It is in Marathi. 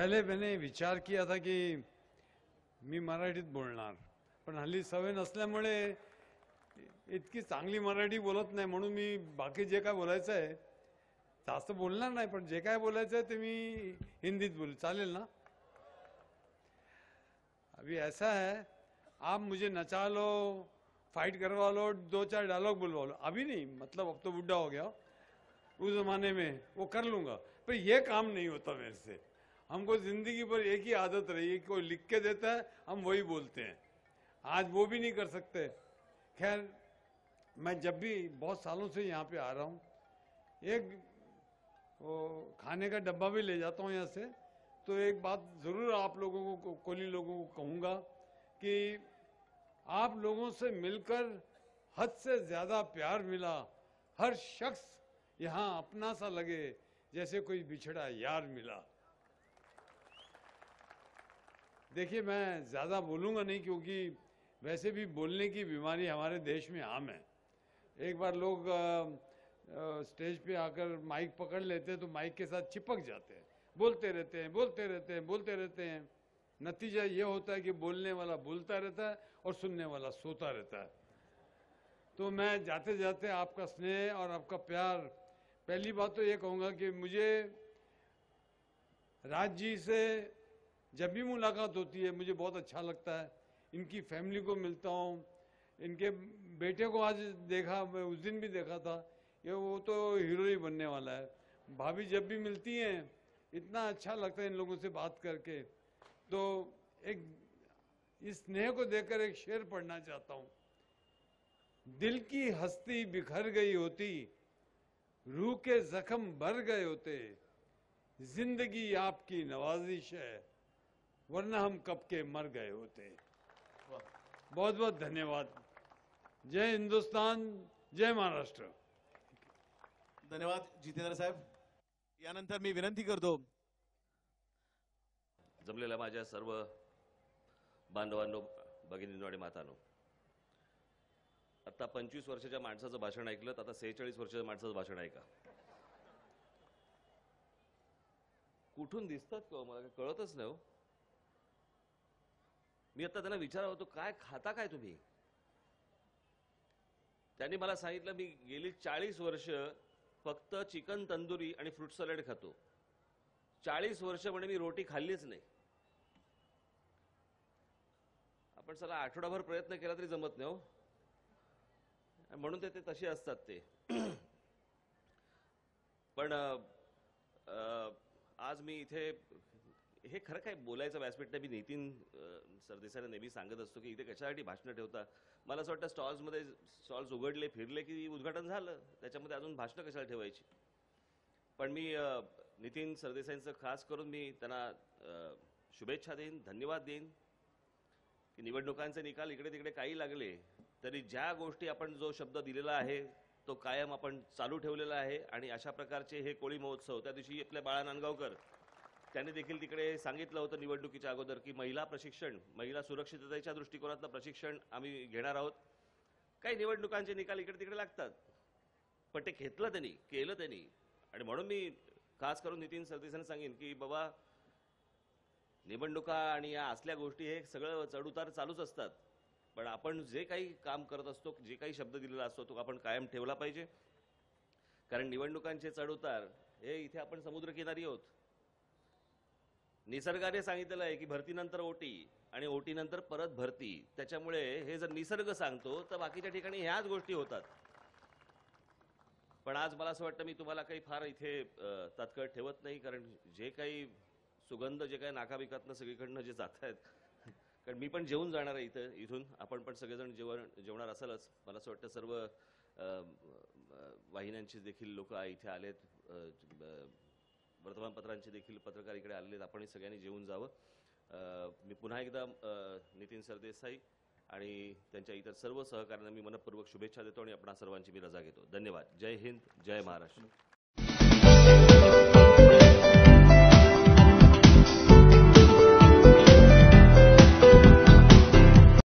पहले मैंने विचार किया था की मी मराठीत बोलणार, पण हल्ली सवय नसल्यामुळे इतकी चांगली मराठी बोलत नाही, म्हणून मी बाकी जे काय बोलायचं आहे जास्त बोलणार नाही, पण जे काय बोलायचं है तो मी हिंदीत बोल, चालेल ना? अभी ऐसा है, आप मुझे नचा लो, फाइट करवा लो, 2-4 डायलॉग बुलवा लो, अभी नहीं, मतलब अब तो बुढ़ा हो गया, उस जमाने में वो कर लूंगा, पर ये काम नहीं होता मेरे से। हमको जिंदगी भर एक ही आदत रही है, कोई लिख के देता है हम वही बोलते हैं, आज वो भी नहीं कर सकते। खैर, मैं जब भी बहुत सालों से यहाँ पे आ रहा हूँ, एक वो खाने का डब्बा भी ले जाता हूँ यहाँ से, तो एक बात ज़रूर आप लोगों को, कोली लोगों को कहूँगा कि आप लोगों से मिलकर हद से ज़्यादा प्यार मिला, हर शख्स यहाँ अपना सा लगे जैसे कोई बिछड़ा यार मिला। देखिए, मैं ज़्यादा बोलूँगा नहीं, क्योंकि वैसे भी बोलने की बीमारी हमारे देश में आम है। एक बार लोग स्टेज पे आकर माइक पकड़ लेते हैं तो माइक के साथ चिपक जाते हैं, बोलते रहते हैं, बोलते रहते हैं, बोलते रहते हैं। नतीजा ये होता है कि बोलने वाला बोलता रहता है और सुनने वाला सोता रहता है। तो मैं जाते जाते आपका स्नेह और आपका प्यार, पहली बात तो ये कहूँगा कि मुझे राज जी से जब भी मुलाकात होती है मुझे बहुत अच्छा लगता है। इनकी फैमिली को मिलता हूँ, इनके बेटे को आज देखा, मैं उस दिन भी देखा था, ये वो तो हीरो ही बनने वाला है। भाभी जब भी मिलती हैं इतना अच्छा लगता है इन लोगों से बात करके। तो एक इस स्नेह को देखकर एक शेर पढ़ना चाहता हूँ। दिल की हस्ती बिखर गई होती, रूह के जख्म भर गए होते, जिंदगी आपकी नवाजिश है, वरना हम कब के मर गए होते। बहुत बहुत धन्यवाद। जय हिंदुस्तान, जय महाराष्ट्र। धन्यवाद जितेंद्र साहेब। यानंतर मी विनंती करतो जमलेल्या माझ्या सर्व बांधवांनो, भगिनींनो आणि मातांनो, आता 25 वर्षाच्या माणसाचं भाषण ऐकलं, आता 46 वर्षाच्या माणसाचं भाषण ऐका। कुठून दिसतात का मला कळतच नाही हो। मी आता त्यांना विचारलं होतं काय खाता काय तुम्ही, त्यांनी मला सांगितलं मी गेली 40 वर्ष फक्त चिकन तंदुरी आणि फ्रूट सॅलड खातो। 40 वर्ष म्हणे मी रोटी खाल्लीच नाही। आपण साला आठवडाभर प्रयत्न केला तरी जमत नाही हो, म्हणून ते तसे असतात ते। पण आज मी इथे हे खरं काय बोलायचं व्यासपीठ नाही। मी नितीन सरदेसाईंना नेहमी सांगत असतो की इथे कशासाठी भाषणं ठेवता, मला असं वाटतं स्टॉल्समध्ये स्टॉल्स उघडले फिरले की उद्घाटन झालं, त्याच्यामध्ये अजून भाषणं कशाला ठेवायची। पण मी नितीन सरदेसाईंचं खास करून मी त्यांना शुभेच्छा देईन, धन्यवाद देईन की निवडणुकांचे निकाल इकडे तिकडे काही लागले तरी ज्या गोष्टी आपण जो शब्द दिलेला आहे तो कायम आपण चालू ठेवलेला आहे। आणि अशा प्रकारचे हे कोळी महोत्सव, त्या दिवशी आपल्या बाळा नांदगावकर त्यांनी देखील तिकडे सांगितलं होतं निवडणुकीच्या अगोदर की महिला प्रशिक्षण, महिला सुरक्षिततेच्या दृष्टिकोनातून प्रशिक्षण आम्ही घेणार आहोत। काही निवडणुकांचे निकाल इकडे तिकडे लागतात, पण ते घेतलं त्यांनी, केलं त्यांनी। आणि म्हणून मी खास करून नितीन सरदेसाईंना सांगेन की बाबा, निवडणुका आणि या असल्या गोष्टी हे सगळं चढउतार चालूच असतात, पण आपण जे काही काम करत असतो, जे काही शब्द दिलेला असतो तो आपण कायम ठेवला पाहिजे। कारण निवडणुकांचे चढउतार हे इथे आपण समुद्रकिनारी आहोत। निसर्गाने सांगितलेलं आहे की भरतीनंतर ओटी आणि ओटीनंतर परत भरती, त्याच्यामुळे हे जर निसर्ग सांगतो तर बाकीच्या ठिकाणी ह्याच गोष्टी होतात। पण आज मला असं वाटतं मी तुम्हाला काही फार इथे तात्काळ ठेवत नाही, कारण जे काही सुगंध जे काही नाकाबिकातनं सगळीकडनं जे जात आहेत, कारण मी पण जेवून जाणार आहे इथून, आपण पण सगळेजण जेवणार असालच। मला असं वाटतं सर्व वाहिन्यांचे देखील लोक इथे आलेत, वर्तमानपत्रांचे देखील पत्रकार इकडे आलेले, आपण सगळ्यांनी जेवून जावं। मी पुन्हा एकदा नितीन सरदेसाई आणि त्यांच्या इतर सर्व सहकाऱ्यांना मी मनपूर्वक शुभेच्छा देतो आणि आपणा सर्वांची मी रजा घेतो। धन्यवाद। जय हिंद, जय महाराष्ट्र।